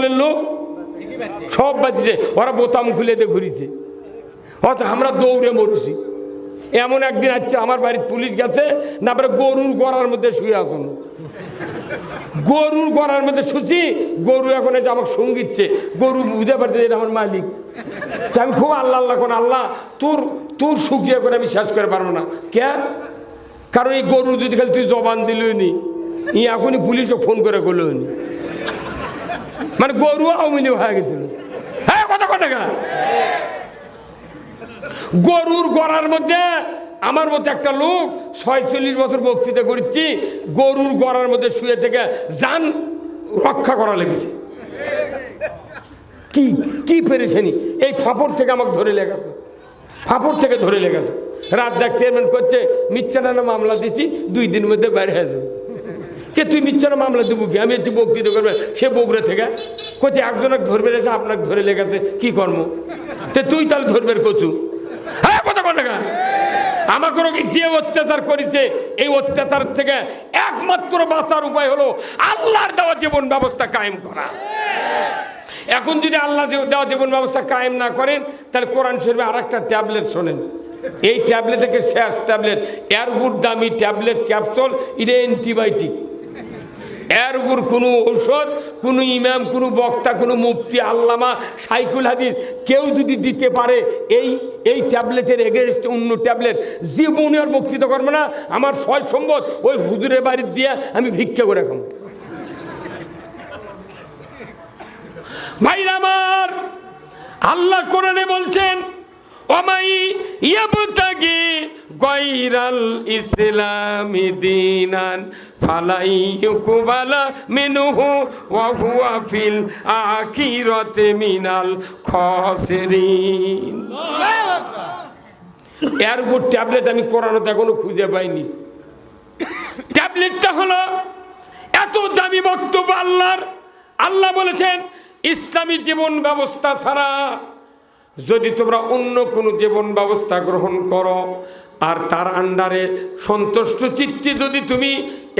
দলের লোক সব বাঁচিছে, ওরা বোতাম খুলে দিয়ে ঘুরিছে, অত আমরা দৌড়ে মরছি। এমন একদিন আছে আমার বাড়ির পুলিশ গেছে, না পরে গরুর গড়ার মধ্যে শুয়ে আসুন, গরুর গড়ার মধ্যে শুছি, গরু এখন এসে আমাকে সঙ্গীতছে, গরু বুঝতে পারছে এটা আমার মালিক। আমি খুব আল্লাহ আল্লাহ কোন আল্লাহ তোর তোর শুকিয়ে করে আমি শেষ করে পারবো না। কে? কারণ এই গরু যদি খালি তুই জবান দিলই নি, এখনই পুলিশও ফোন করে করলো নি, মানে গরু আওয়ামী লীগ হয়ে গেছিল। হ্যাঁ কথা কথা গরুর গড়ার মধ্যে আমার মতো একটা লোক ৪৬ বছর বক্তৃতা করছি, গরুর গড়ার মধ্যে শুয়ে থেকে জান রক্ষা করা লেগেছে। কি কি পেরেছেনি, এই ফাপড় থেকে আমাকে ধরে লেগেছে, ফাপড় থেকে ধরে লেগেছে। রাত দেখ চেয়ারম্যান করছে মিথ্যানা মামলা দিচ্ছি, 2 দিনের মধ্যে বাইরে হয়ে যাবে। কে তুই মিথ্যানা মামলা দেবো কি? আমি হচ্ছে বক্তৃতা করবে, সে বগুড়া থেকে করছে একজনক ধরবে এসে আপনাকে ধরে লেগেছে, কি কর্ম? তুই তাহলে ধরবের কচু। হ্যাঁ কথা কথা আমাকে যে অত্যাচার করেছে, এই অত্যাচার থেকে একমাত্র বাঁচার উপায় হলো আল্লাহর দেওয়া জীবন ব্যবস্থা কায়েম করা। এখন যদি আল্লাহ দেওয়া জীবন ব্যবস্থা কায়েম না করেন, তাহলে কোরআন শরীফে আর একটা ট্যাবলেট শোনেন, এই ট্যাবলেট থেকে শেষ ট্যাবলেট, এর উপর দামি ট্যাবলেট ক্যাপসুল, এটা অ্যান্টিবায়োটিক। এর উপর কোনো ঔষধ, কোনো ইমাম, কোনো বক্তা, কোনো মুফতি, আল্লামা, সাইকুল হাদিস কেউ যদি দিতে পারে এই ট্যাবলেটের এগেনস্টে অন্য ট্যাবলেট, জীবনে আর বক্তৃতা করবে না। আমার সয় সম্পদ ওই হুজুরের বাড়ির দিয়ে আমি ভিক্ষা করে খাবো। ভাইরা আমার, আল্লাহ কোরআনে বলছেন ওমাই ইয়াবতাগি গায়রাল ইসলামি দীনান ফালাই ইউকবালা মিনহু ওয়া হুয়া ফিল আখিরাতি মিনাল খাসিরিন। এর উপর ট্যাবলেট আমি কোরআনে এখনো খুঁজে পাইনি। ট্যাবলেটটা হলো এত দামি বক্তব্য আল্লাহর। আল্লাহ বলেছেন ইসলামী জীবন ব্যবস্থা ছাড়া যদি তোমরা অন্য কোনো জীবন ব্যবস্থা গ্রহণ করো আর তার আন্ডারে সন্তুষ্ট চিত্তে যদি তুমি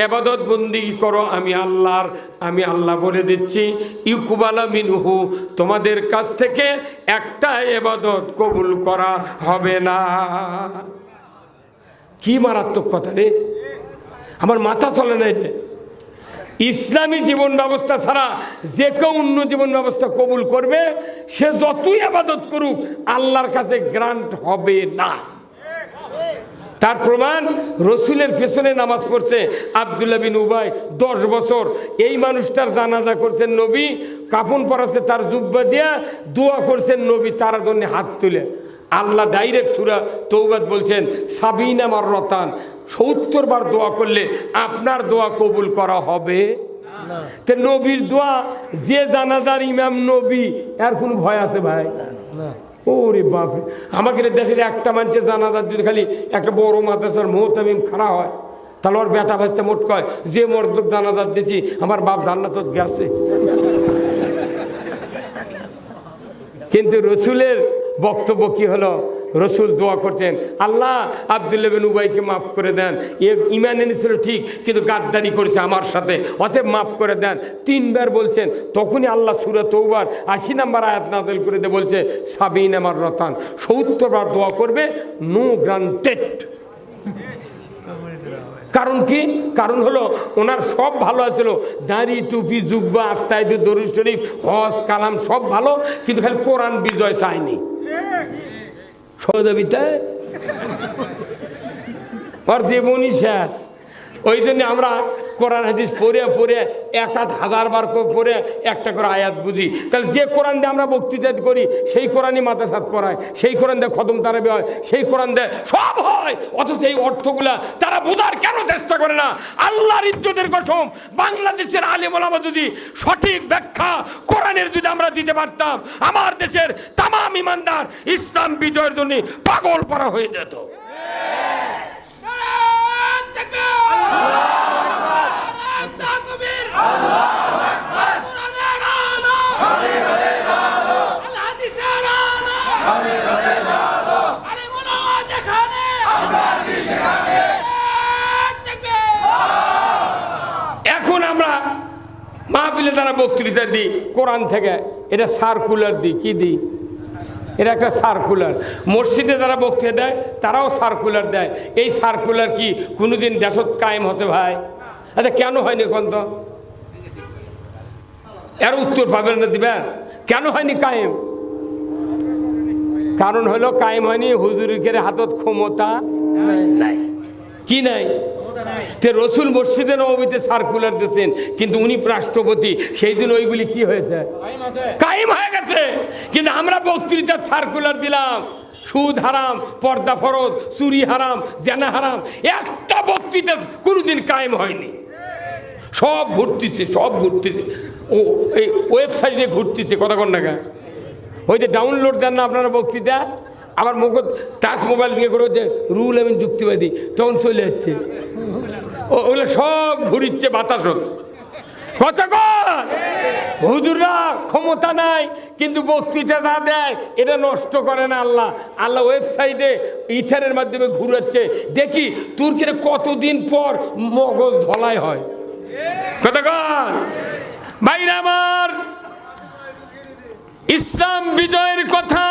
ইবাদত বন্দেগী করো, আমি আল্লাহ বলে দিচ্ছি ইউকুবালা মিনহু, তোমাদের কাছ থেকে একটা ইবাদত কবুল করা হবে না। কি মারাত্মক কথা রে, আমার মাথা চলে না এটা। ইসলামী জীবন ব্যবস্থা ছাড়া যে কেউ অন্য জীবন ব্যবস্থা কবুল করবে, সে যতই ইবাদত করুক আল্লাহর কাছে গ্রান্ট হবে না। তার প্রমাণ রসুলের পেছনে নামাজ পড়ছে আব্দুল্লাহ বিন উবাই 10 বছর। এই মানুষটার জানাজা করছেন নবী, কাফন পরাছে তার জুব্বা দিয়া, দোয়া করছেন নবী তার জন্য হাত তুলে। আল্লাহ ডাইরেক্ট সূরা তৌবাত বলছেন 70 মাররাতান, 70 বার দোয়া করলে আপনার দোয়া কবুল করা হবে না। তো নবীর দোয়া, যে জানাজার ইমাম নবী, এর কোনো ভয় আছে ভাই? না। ওরে বাপরে, আমাকে দেশের একটা মানুষের জানাজার যদি খালি একটা বড় মাদ্রাসার মুহতামিম খাড়া হয়, তাহলে ওর বেটা ভাজতে মোট কয় যে মর্দক জানাজার দিয়েছি আমার বাপ জান্নাত গেছে। কিন্তু রসুলের বক্তব্য কি হলো? রসুল দোয়া করছেন আল্লাহ আব্দুল্লাহ বিন উবাইকে মাফ করে দেন, এ ঈমান এনেছিল ঠিক কিন্তু গাদ্দারি করেছে আমার সাথে, অতএব মাফ করে দেন। 3 বার বলছেন। তখনই আল্লাহ সূরা তৌবার 80 নম্বর আয়াত নাযিল করে দিয়ে বলছে 70 মাররাতান, 70 বার দোয়া করবে, নো গ্রান্টেড। কারণ কি? কারণ হলো ওনার সব ভালো আছিল, দাড়ি, টুপি, জুব্বা, আত্মায়, দরুদ শরীফ, হজ, কালাম সব ভালো, কিন্তু খালি কোরআন বিজয় চায়নি। সহযোগিতায় ওর জীবনই শেষ। ওই জন্য আমরা কোরআন হাদিস পড়ে 1000 বার পড়ে একটা করে আয়াত বুঝি। তাহলে যে কোরআন দিয়ে আমরা বক্তৃতা করি সেই কোরআনই মাদ্রাসাত পড়ায়, সেই কোরআন দিয়ে খতম তারাবি হয়, সেই কোরআন দিয়ে সব হয়, অথচ এই অর্থগুলা তারা বোঝার কেন চেষ্টা করে না? আল্লাহর ইজ্জতের কসম, বাংলাদেশের আলেম ওলামা যদি সঠিক ব্যাখ্যা কোরআনের যদি আমরা দিতে পারতাম, আমার দেশের তামাম ইমানদার ইসলাম বিজয়ের জন্য পাগল পড়া হয়ে যেত। এখন আমরা মাহফিলে যারা বক্তৃতা দিই কোরআন থেকে, এটা সার্কুলার দিই, কি দিই, এটা একটা সার্কুলার। মসজিদে যারা বক্তৃতা দেয় তারাও সার্কুলার দেয়। এই সার্কুলার কি কোনোদিন দেশত কায়েম হতে ভাই? আচ্ছা কেন হয়নি কোন তো? এর উত্তর পাবেন না, দিবেন কেন হয়নি কায়েম? কারণ হলো কায়েম হয়নি, হুজুরের হাতত ক্ষমতা নাই। কি নাই? তে রসুল মসজিদে নববীতে সার্কুলার দিয়েছেন, কিন্তু উনি রাষ্ট্রপতি, সেই দিন ওইগুলি কি হয়েছে? কায়েম হয়ে গেছে। কিন্তু আমরা বক্তৃতার সার্কুলার দিলাম, সুদ হারাম, পর্দা ফরজ, চুরি হারাম, জেনা হারাম, একটা বক্তৃতা কোনোদিন কায়েম হয়নি। সব ঘুরতেছে, সব ঘুরতেছে, ও এই ওয়েবসাইটে ঘুরতেছে, কথা কন না। ওই যে ডাউনলোড দেন না আপনারা বক্তৃতা, আবার মুখ টাচ মোবাইল দিয়ে করে যে রুল আমি যুক্তিবাদী, তখন চলে যাচ্ছে, ওগুলো সব ঘুরিচ্ছে বাতাসত। কতক্ষণ হুজুররা ক্ষমতা নাই, কিন্তু বক্তৃতা যা দেয় এটা নষ্ট করে না আল্লাহ। আল্লাহ ওয়েবসাইটে ইথারের মাধ্যমে ঘুরাচ্ছে, দেখি তুর্কির কতদিন পর মগজ ধলাই হয়। কতক্ষণ ভাইরা আমার, ইসলাম বিজয়ের কথা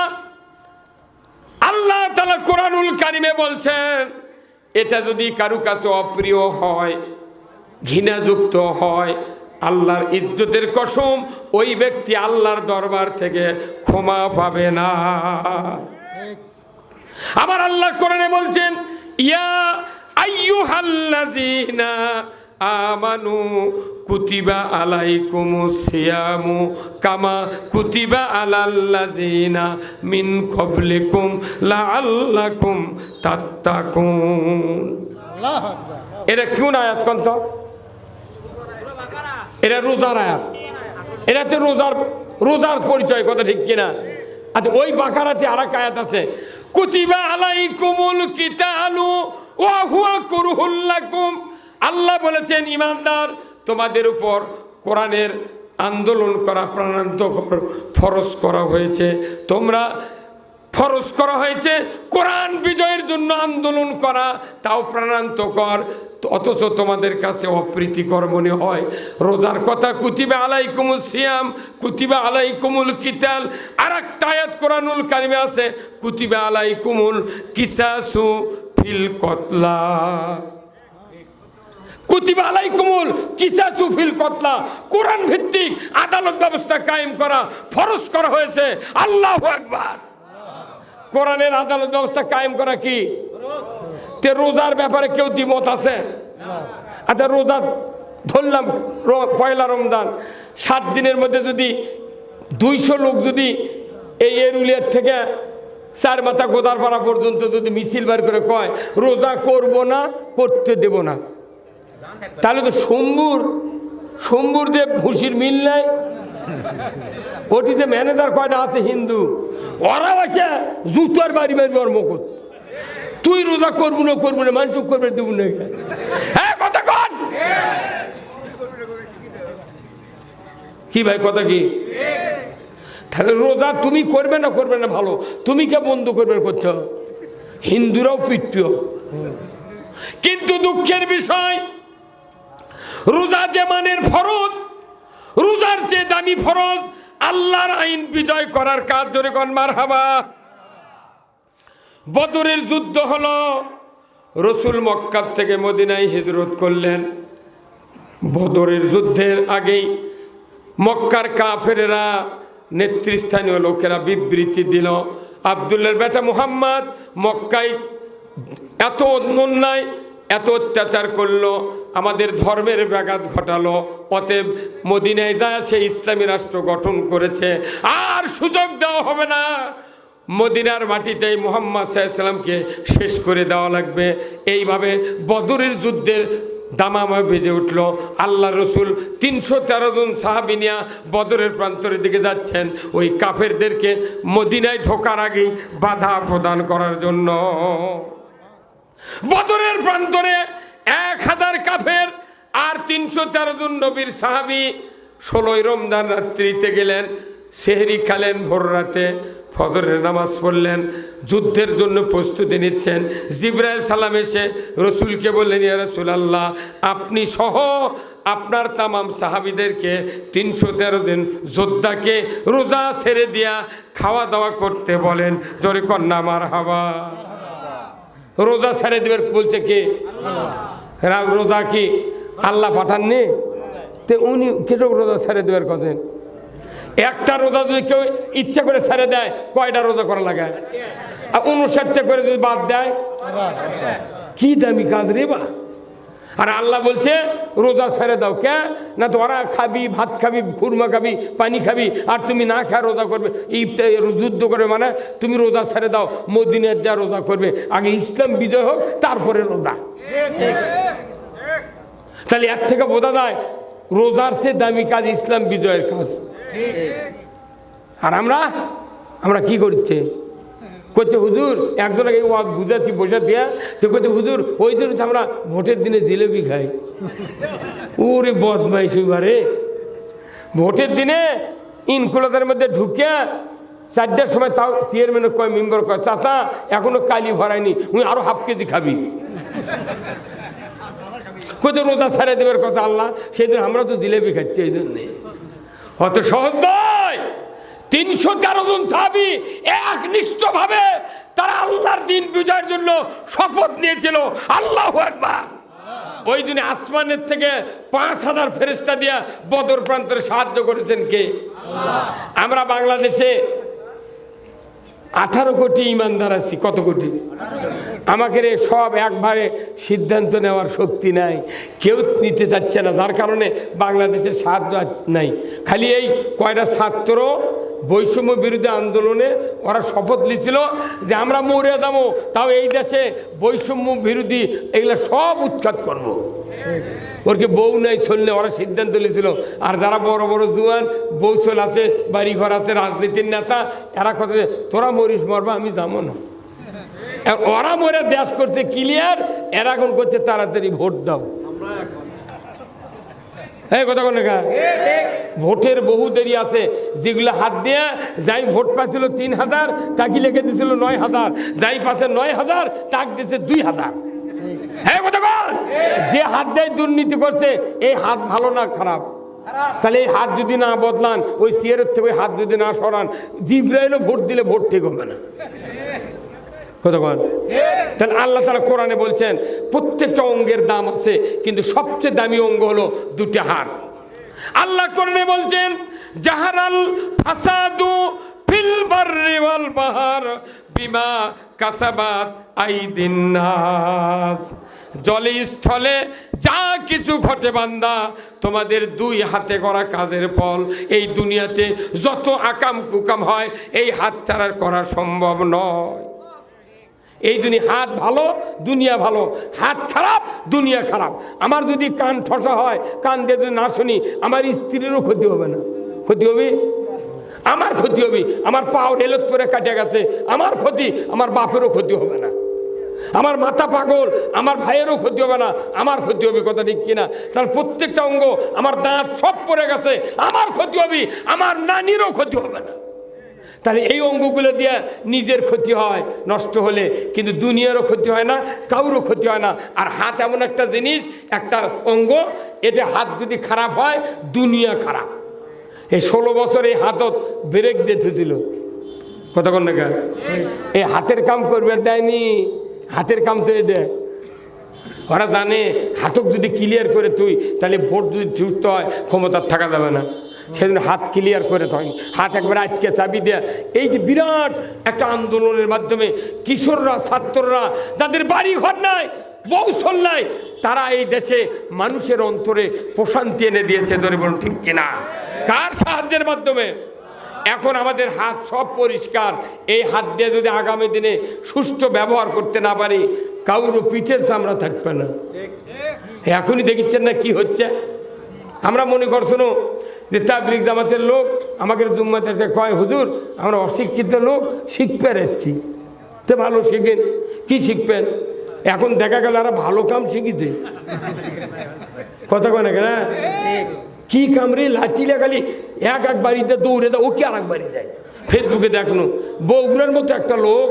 আল্লাহ তাআলা কোরআনুল কারিমে বলছেন। এটা যদি কারো কাছে অপ্রিয় হয়, ঘৃণাযুক্ত হয়, আল্লাহর ইজ্জতের কসম, ওই ব্যক্তি আল্লাহর দরবার থেকে ক্ষমা পাবে না। আমার আল্লাহ কোরআনে বলছেন, ইয়া আইয়ুহাল্লাযীনা আমানু কুতিবা আলাইকুমুস সিয়ামু কামা কুতিবা আলাল্লাযীনা মিন ক্বাবলিকুম লাআল্লাকুম তাত্তাকুন। আল্লাহু আকবার। এটা কোন আয়াত কোন তো? এটা রোজার আয়াত। এটা তো রোজার পরিচয়, কথা ঠিক কিনা? আচ্ছা ওই বাকারাতে আরেক আয়াত আছে, কুতিবা আলাইকুমুল কিতালু ওয়া হুয়া কুরহুল লাকুম। আল্লাহ বলেছেন, ইমানদার তোমাদের উপর কোরআনের আন্দোলন করা প্রাণান্তকর ফরজ করা হয়েছে। তোমরা ফরজ করা হয়েছে কোরআন বিজয়ের জন্য আন্দোলন করা, তাও প্রাণান্তকর, অথচ তোমাদের কাছে অপ্রীতিকর মনে হয়। রোজার কথা কুতিবা আলাইকুমুস সিয়াম, কুতিবা আলাইকুমুল কিতাল। আর একটা আয়াত কোরআনুল কারিমে আছে, কুতিবা আলাইকুমুল কিসাসু ফিল কতলা। কুতিবা আলাইকুমুল কিসাসু ফিল কতলা, কোরআন ভিত্তিক আদালত ব্যবস্থা কায়েম করা ফরজ করা হয়েছে। আল্লাহু আকবার। কোরআনের আদালত ব্যবস্থা কায়েম করা কি? তে রোজার ব্যাপারে কেউ দ্বিমত আছে? আচ্ছা রোজা ধরলাম পয়লা রমজান, 7 দিনের মধ্যে যদি 200 লোক যদি এই এরুলিয়ার থেকে 4 মাথা গোদারপাড়া পর্যন্ত যদি মিছিল বার করে কয় রোজা করব না, করতে দেব না, তাহলে তো শম্ভুর যে ভুসির মিল নাই, ওটিতে ম্যানেজার কয়টা আছে হিন্দু, ওরা আছে জুতার বাড়ি মারবে ওর মুখ। তুই রোজা করবো না মানুষ করবে দেবো না। হ্যাঁ কথা কন কি ভাই, কথা কি? তাহলে রোজা তুমি করবে না ভালো, তুমি কে বন্ধ করবে করছো? হিন্দুরাও পিটপিও। কিন্তু দুঃখের বিষয়, রোজা যে মানের ফরজ, রোজার চেয়ে দামি ফরজ আল্লাহর আইন বিজয় করার কাজ। জোরে কোন মারহাবা। বদরের যুদ্ধ হলো, রসুল মক্কা থেকে মদিনায় হিজরত করলেন। বদরের যুদ্ধের আগেই মক্কার কাফেরেরা, নেতৃস্থানীয় লোকেরা বিবৃতি দিল, আব্দুল্লাহর বেটা মুহাম্মদ মক্কায় এত অন্যায়, এত অত্যাচার করলো, আমাদের ধর্মের ব্যাঘাত ঘটালো, অতএব মদিনায় যায় সে ইসলামী রাষ্ট্র গঠন করেছে, আর সুযোগ দেওয়া হবে না। মদিনার মাটিতেই মুহাম্মদ সাল্লাল্লাহু আলাইহি ওয়াসাল্লামকে শেষ করে দেওয়া লাগবে। এইভাবে বদরের যুদ্ধের দামামা বেজে উঠল। আল্লাহ রসুল 313 জন সাহাবী নিয়ে বদরের প্রান্তরের দিকে যাচ্ছেন, ওই কাফেরদেরকে মদিনায় ঢোকার আগেই বাধা প্রদান করার জন্য। বদরের প্রান্তরে 1000 কাফের আর 313 জন নবীর সাহাবী 16 রমজান রাত্রিতে গেলেন। সেহরি খেলেন, ভোর রাতে ফজরের নামাজ পড়লেন, যুদ্ধের জন্য প্রস্তুতি নিচ্ছেন। জিবরাইল সালাম এসে রসুলকে বললেন, ইয়া রাসূলুল্লাহ, আপনি সহ আপনার তামাম সাহাবীদেরকে 313 দিন যোদ্ধাকে রোজা ছেড়ে দিয়া খাওয়া দাওয়া করতে বলেন। জোরে কন্যা মারহাবা। রোজা ছেড়ে দেবেন বলছে কে? রোজা কি আল্লাহ পাঠাননি? তো উনি কেটে রোজা ছেড়ে দেবার কথা। একটা রোজা যদি কেউ ইচ্ছা করে ছেড়ে দেয়, কয়টা রোজা করা লাগে? আর 59টা করে যদি বাদ দেয়, কি দামি কাজ রে বা। আর আল্লাহ বলছে রোজা ছেড়ে দাও। কে না, তো ওরা খাবি, ভাত খাবি, খুরমা খাবি, পানি খাবি, আর তুমি না খা রোজা করবে, যুদ্ধ করে, মানে তুমি রোজা ছেড়ে দাও, মদিনার যা রোজা করবে। আগে ইসলাম বিজয় হোক, তারপরে রোজা। তাহলে এর থেকে বোঝা যায় রোজার চেয়ে দামি কাজ ইসলাম বিজয়ের কাজ। আর আমরা কি করছে? করছে হুজুর, একজনকে ওয়াজ বুঝাচ্ছি বসে দিয়া, তো করছে হুজুর ওই দিন আমরা ভোটের দিনে জিলেবি খাই। ওরে বদমাইশ হইবারে, ভোটের দিনে ইনকুলাদের মধ্যে ঢুকে 4টার সময়, তাও চেয়ারম্যানের কয়, মেম্বার কয়, চাচা এখনো কালি ভরায়নি, উনি আরো হাফ কেজি খাবি। কত রোজা ছেড়ে দেবার কথা আল্লাহ, সেই দিন আমরা তো জিলেবি খাচ্ছি। এই জন্যে অত সহজ নয়। 313 জন সাহাবী একনিষ্ঠভাবে তারা আল্লাহর দিন বিজয়ের জন্য শপথ নিয়েছিল। আল্লাহু আকবার। ওই দিনে আসমানের থেকে 5000 ফেরেশতা দিয়া বদর প্রান্তরে সাহায্য করেছেন কে? আমরা বাংলাদেশে 18 কোটি ইমানদার আছি। কত কোটি? আমাকে সব একবারে সিদ্ধান্ত নেওয়ার শক্তি নাই, কেউ নিতে চাচ্ছে না, যার কারণে বাংলাদেশের সাহায্য নাই। খালি এই কয়টা ছাত্র বৈষম্য বিরোধী আন্দোলনে ওরা শপথ নিয়েছিল যে আমরা মরে যাবো, তাও এই দেশে বৈষম্য বিরোধী এগুলো সব উৎখাত করব। ওরকে বউ নাই, চললে ওরা সিদ্ধান্ত নিয়েছিল। আর যারা বড় বড় জুয়ান, বউ চল আছে, বাড়ি ঘর আছে, রাজনীতির নেতা, এরা কথা তোরা মরিস মরবা, আমি যাবো না। ওরা মরে দেশ করতে ক্লিয়ার, এরা এখন করছে তাড়াতাড়ি ভোট দাও। এই কথা কোন ভোটের বহু দেরি আছে, যেগুলো হাত দিয়ে যাই ভোট পাচ্ছিল 3000, তাকে লিখে দিয়েছিল 9000, যাই পাচ্ছে 9000, তাক দিয়েছে 2000। হ্যাঁ কথা বল। যে হাত দেয় দুর্নীতি করছে, এই হাত ভালো না খারাপ? তাহলে এই হাত যদি না বদলান, ওই চেয়ারের থেকে হাত যদি না সরান, জিবরাইলও ভোট দিলে ভোট ঠিক হবে না। তাহলে আল্লাহ তাআলা কোরআনে বলছেন প্রত্যেকটা অঙ্গের দাম আছে, কিন্তু সবচেয়ে দামি অঙ্গ হলো 2টা হাত। আল্লাহ কোরআনে বলছেন জাহারাল ফাসাদু ফিল বাররি ওয়াল বাহর বিমা কাসাবাত আইদিন নাস। জলে স্থলে যা কিছু ঘটে বান্দা, তোমাদের 2 হাতে করা কাজের ফল। এই দুনিয়াতে যত আকাম কুকাম হয়, এই হাত ছাড়া করা সম্ভব নয়। এই দুনিয়া হাত ভালো, দুনিয়া ভালো। হাত খারাপ, দুনিয়া খারাপ। আমার যদি কান ঠসা হয়, কান দিয়ে যদি না শুনি, আমার স্ত্রীরও ক্ষতি হবে না? ক্ষতি হবে, আমার ক্ষতি হবে। আমার পাও রেলত পরে কাটে গেছে, আমার ক্ষতি, আমার বাপেরও ক্ষতি হবে না। আমার মাথা পাগল, আমার ভাইয়েরও ক্ষতি হবে না, আমার ক্ষতি হবে। কথা ঠিক কিনা? তার প্রত্যেকটা অঙ্গ, আমার দাঁত সব পড়ে গেছে, আমার ক্ষতি হবে, আমার নানিরও ক্ষতি হবে না। তাহলে এই অঙ্গগুলো দিয়ে নিজের ক্ষতি হয় নষ্ট হলে, কিন্তু দুনিয়ারও ক্ষতি হয় না, কারোরও ক্ষতি হয় না। আর হাত এমন একটা জিনিস, একটা অঙ্গ, এটা হাত যদি খারাপ হয়, দুনিয়া খারাপ। এই 16 বছর এই হাতত ব্রেক দিতেছিল। কতক্ষণ না এই হাতের কাম করবে দেয়নি, হাতের কাম তো দেয়। ওরা জানে হাতক যদি ক্লিয়ার করে তুই, তাহলে ভোট যদি সুস্থ হয়, ক্ষমতার থাকা যাবে না। সেদিন হাত ক্লিয়ার করে থাকে, হাত একবার আজকে চাবি দেয়া। এই যে বিরাট একটা আন্দোলনের মাধ্যমে কিশোররা, ছাত্ররা, যাদের বাড়ি ঘর নাই, বৌসল নাই, তারা এই দেশে মানুষের অন্তরে প্রশান্তি এনে দিয়েছে। ধরে বলুন ঠিক কিনা? কার সাহায্যের মাধ্যমে? এখন আমাদের হাত সব পরিষ্কার। এই হাত দিয়ে যদি আগামী দিনে সুষ্ঠু ব্যবহার করতে না পারি, কারোর পিঠের চামড়া থাকবে না। এখনই দেখছেন না কি হচ্ছে। আমরা মনে করছো যে তাবলিগ জামাতের লোক আমাকে জুম্মাতে এসে কয়, হুজুর আমরা অশিক্ষিত লোক, শিখতে যাচ্ছি। তো ভালো শিখেন, কি শিখবেন? এখন দেখা গেল এরা ভালো কাম শিখেছে। কথা কয় না কেন? কি কামড়ে লাঠি লাগালি এক বাড়িতে দৌড়ে দেয়, ও কি আর এক বাড়ি দেয়। ফেসবুকে দেখলো বগুড়ার মতো একটা লোক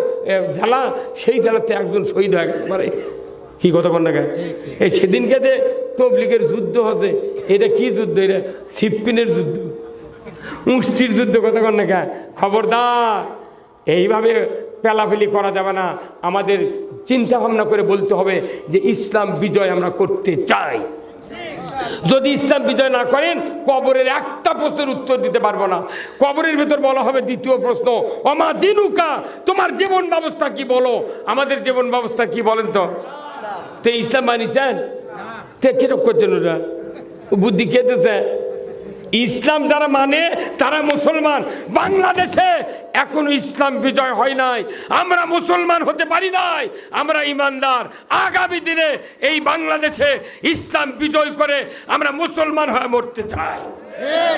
ঝালা, সেই ঝালাতে একজন শহীদ হয়ে গেছে পারে। কি কথা কন না গায়ে, এই সেদিনকে যে তবলিগের যুদ্ধ হচ্ছে, এটা কি যুদ্ধ? এটা সিপ্পিনের যুদ্ধ, মুষ্টির যুদ্ধ। কথা কন না গায়ে, খবরদার এইভাবে পেলাফেলি করা যাবে না। আমাদের চিন্তা ভাবনা করে বলতে হবে যে ইসলাম বিজয় আমরা করতে চাই। যদি ইসলাম বিজয় না করেন, কবরের একটা প্রশ্নের উত্তর দিতে পারবো না। কবরের ভেতর বলা হবে দ্বিতীয় প্রশ্ন, অমা দিনুকা, তোমার জীবন ব্যবস্থা কি বলো। আমাদের জীবন ব্যবস্থা কি বলেন তো? তে ইসলাম মানিছেন? তে কিরক করছেন ওরা? বুদ্ধি খেতেছে। ইসলাম যারা মানে তারা মুসলমান। বাংলাদেশে এখনো ইসলাম বিজয় হয় নাই, আমরা মুসলমান হতে পারি নাই, আমরা ইমানদার। আগামী দিনে এই বাংলাদেশে ইসলাম বিজয় করে আমরা মুসলমান হয়ে মরতে চাই।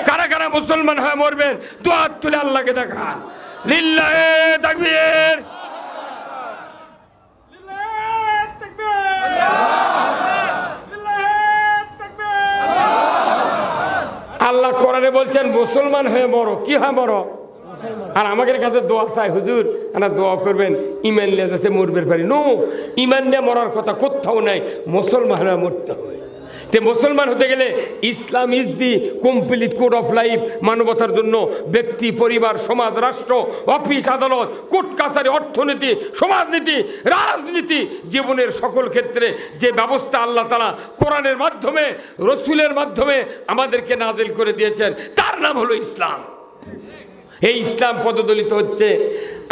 কারা কারা মুসলমান হয়ে মরবেন? দুই হাত তুলে আল্লাহকে দেখান। লিল্লাহে তাকবীর। আল্লাহ কোরআনে বলছেন মুসলমান হয়ে মরো। কি হয় মরো? আর আমাদের কাছে দোয়া চাই, হুজুর না দোয়া করবেন ইমান নিয়ে যাতে মরবের পারি। নো, ইমান নিয়ে মরার কথা কোথাও নাই, মুসলমান হয়ে মরতে হয়। তে মুসলমান হতে গেলে Islam is the complete code of life. মানবতার জন্য ব্যক্তি, পরিবার, সমাজ, রাষ্ট্র, অফিস, আদালত, কোর্ট কাছারি, অর্থনীতি, সমাজনীতি, রাজনীতি, জীবনের সকল ক্ষেত্রে যে ব্যবস্থা আল্লাহ তাআলা কোরআনের মাধ্যমে, রসুলের মাধ্যমে আমাদেরকে নাজিল করে দিয়েছেন, তার নাম হলো ইসলাম। এই ইসলাম পদদলিত হচ্ছে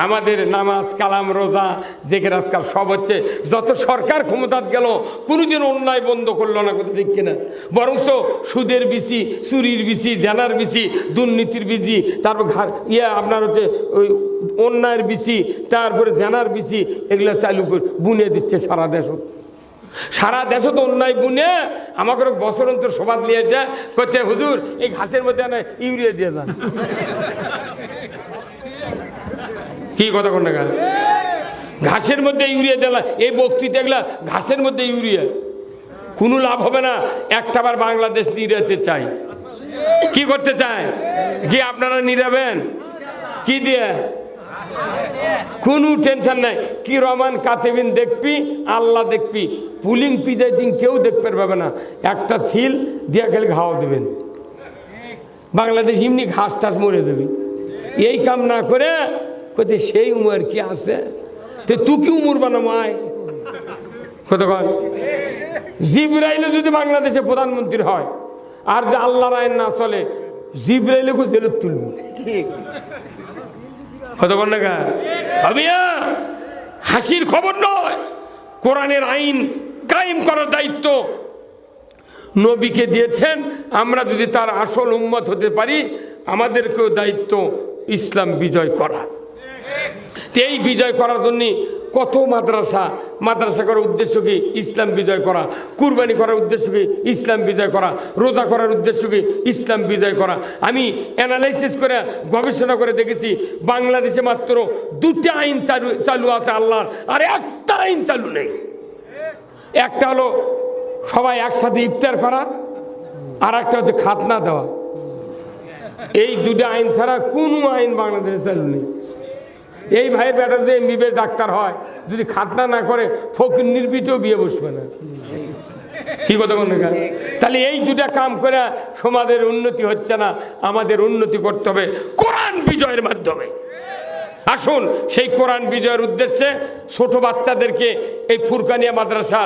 আমাদের নামাজ, কালাম, রোজা, জেকের, আজকাল সব হচ্ছে। যত সরকার ক্ষমতাত গেল কোনোদিন অন্যায় বন্ধ করলো না, কথা ঠিক কিনা? বরঞ্চ সুদের বিচি, চুরির বিচি, জেনার বিচি, দুর্নীতির বিচি, তারপর আপনার হচ্ছে ওই অন্যায়ের বিচি, তারপরে জেনার বিচি, এগুলো চালু করে বুনে দিচ্ছে সারা দেশ। সারা দেশে তো অন্যায় বুনে আমাকে বছর অন্তর সবাদ নিয়েছে, করছে হুজুর এই ঘাসের মধ্যে ইউরিয়া দিয়ে যান। কি কথা কোন না, ঘাসের মধ্যে ইউরিয়া দিলা, এই বক্তৃতা এগুলা ঘাসের মধ্যে ইউরিয়া, কোনো লাভ হবে না। একটাবার বাংলাদেশ নিরাতে চাই। কি করতে চায়? যে আপনারা নিরাবেন কি দিয়ে? কোনো টেনশন নাই। কি রহমান কাতেবিন দেখবি, আল্লাহ দেখবি, পুলিং প্রিজাইডিং কেউ দেখতে পারবে না। একটা সিল দিয়ে গেলে ঘাওয়া দেবেন, বাংলাদেশ এমনি ঘাস টাস মরে দেবে। এই কাম না করে কোথায় সেই উমর কি আছে, তো তুই কি উমর বানাবো? আয় কতক্ষণ জিবরাইল যদি বাংলাদেশে প্রধানমন্ত্রী হয় আর যে আল্লাহর আইন না চলে, জিবরাইলকে জেলে তুলব। ঠিক কতক্ষণ না ভাবিয়া হাসির খবর নয়। কোরআনের আইন কায়েম করার দায়িত্ব নবীকে দিয়েছেন। আমরা যদি তার আসল উম্মত হতে পারি, আমাদেরকেও দায়িত্ব ইসলাম বিজয় করা। এই বিজয় করার জন্য কত মাদ্রাসা করার উদ্দেশ্য কি? ইসলাম বিজয় করা। কুরবানি করার উদ্দেশ্য কি? ইসলাম বিজয় করা। রোজা করার উদ্দেশ্য কি? ইসলাম বিজয় করা। আমি অ্যানালাইসিস করে গবেষণা করে দেখেছি, বাংলাদেশে মাত্র 2টা আইন চালু আছে আল্লাহর, আর একটা আইন চালু নেই। একটা হলো সবাই একসাথে ইফতার করা, আর একটা হচ্ছে খাতনা দেওয়া। এই 2টা আইন ছাড়া কোনো আইন বাংলাদেশে চালু নেই। এই ভাইয়ের বেটা যদি এমবিবিএস ডাক্তার হয়, যদি খাতনা না করে ফকির নির্বিটেও বিয়ে বসবে না। কি কথা বলেন? তাহলে এই 2টা কাম করে সমাজের উন্নতি হচ্ছে না। আমাদের উন্নতি করতে হবে কোরআন বিজয়ের মাধ্যমে। আসুন সেই কোরআন বিজয়ের উদ্দেশ্যে ছোট বাচ্চাদেরকে এই ফুরকানিয়া মাদ্রাসা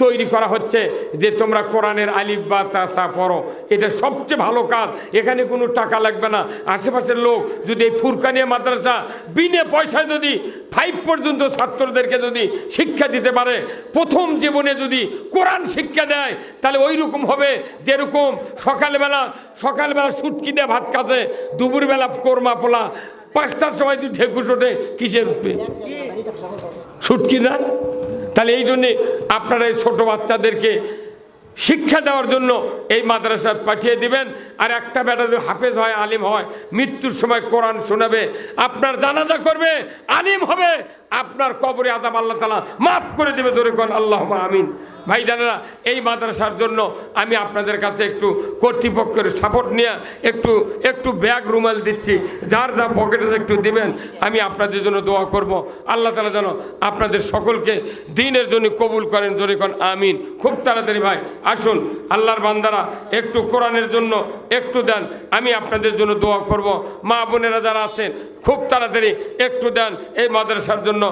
তৈরি করা হচ্ছে, যে তোমরা কোরআনের আলিফ বা তাসা পড়ো। এটা সবচেয়ে ভালো কাজ, এখানে কোনো টাকা লাগবে না। আশেপাশের লোক যদি এই ফুরকানিয়া মাদ্রাসা বিনা পয়সায় যদি 5 পর্যন্ত ছাত্রদেরকে যদি শিক্ষা দিতে পারে, প্রথম জীবনে যদি কোরআন শিক্ষা দেয়, তাহলে ওই রকম হবে যেরকম সকালবেলা সুটকি দিয়ে ভাত খাচ্ছে, দুপুরবেলা কোরমা পোলা, 5টার সময় যদি ঢেকুস ওঠে, কিসের উঠবে? সুটকি না? তাহলে এই জন্যে আপনারা এই ছোটো বাচ্চাদেরকে শিক্ষা দেওয়ার জন্য এই মাদ্রাসা পাঠিয়ে দিবেন। আর একটা বেটা যদি হাফেজ হয়, আলিম হয়, মৃত্যুর সময় কোরআন শোনাবে, আপনার জানাজা করবে, আলিম হবে, আপনার কবরে আযাব আল্লাহ তাআলা মাফ করে দেবে। ধরে কোন আল্লাহুম্মা আমিন। ভাই জানেরা, এই মাদ্রাসার জন্য আমি আপনাদের কাছে একটু কর্তৃপক্ষের সাপোর্ট নিয়ে একটু ব্যাগ রুমাল দিচ্ছি, যার যা পকেটে একটু দিবেন, আমি আপনাদের জন্য দোয়া করব। আল্লাহ তাআলা যেন আপনাদের সকলকে দ্বীনের জন্য কবুল করেন। ধরে কোন আমিন। খুব তাড়াতাড়ি ভাই আসুন, আল্লাহর বান্দারা একটু কোরআনের জন্য একটু দেন, আমি আপনাদের জন্য দোয়া করব। মা বোনেরা যারা আছেন খুব তাড়াতাড়ি একটু দেন এই মাদ্রাসার জন্য।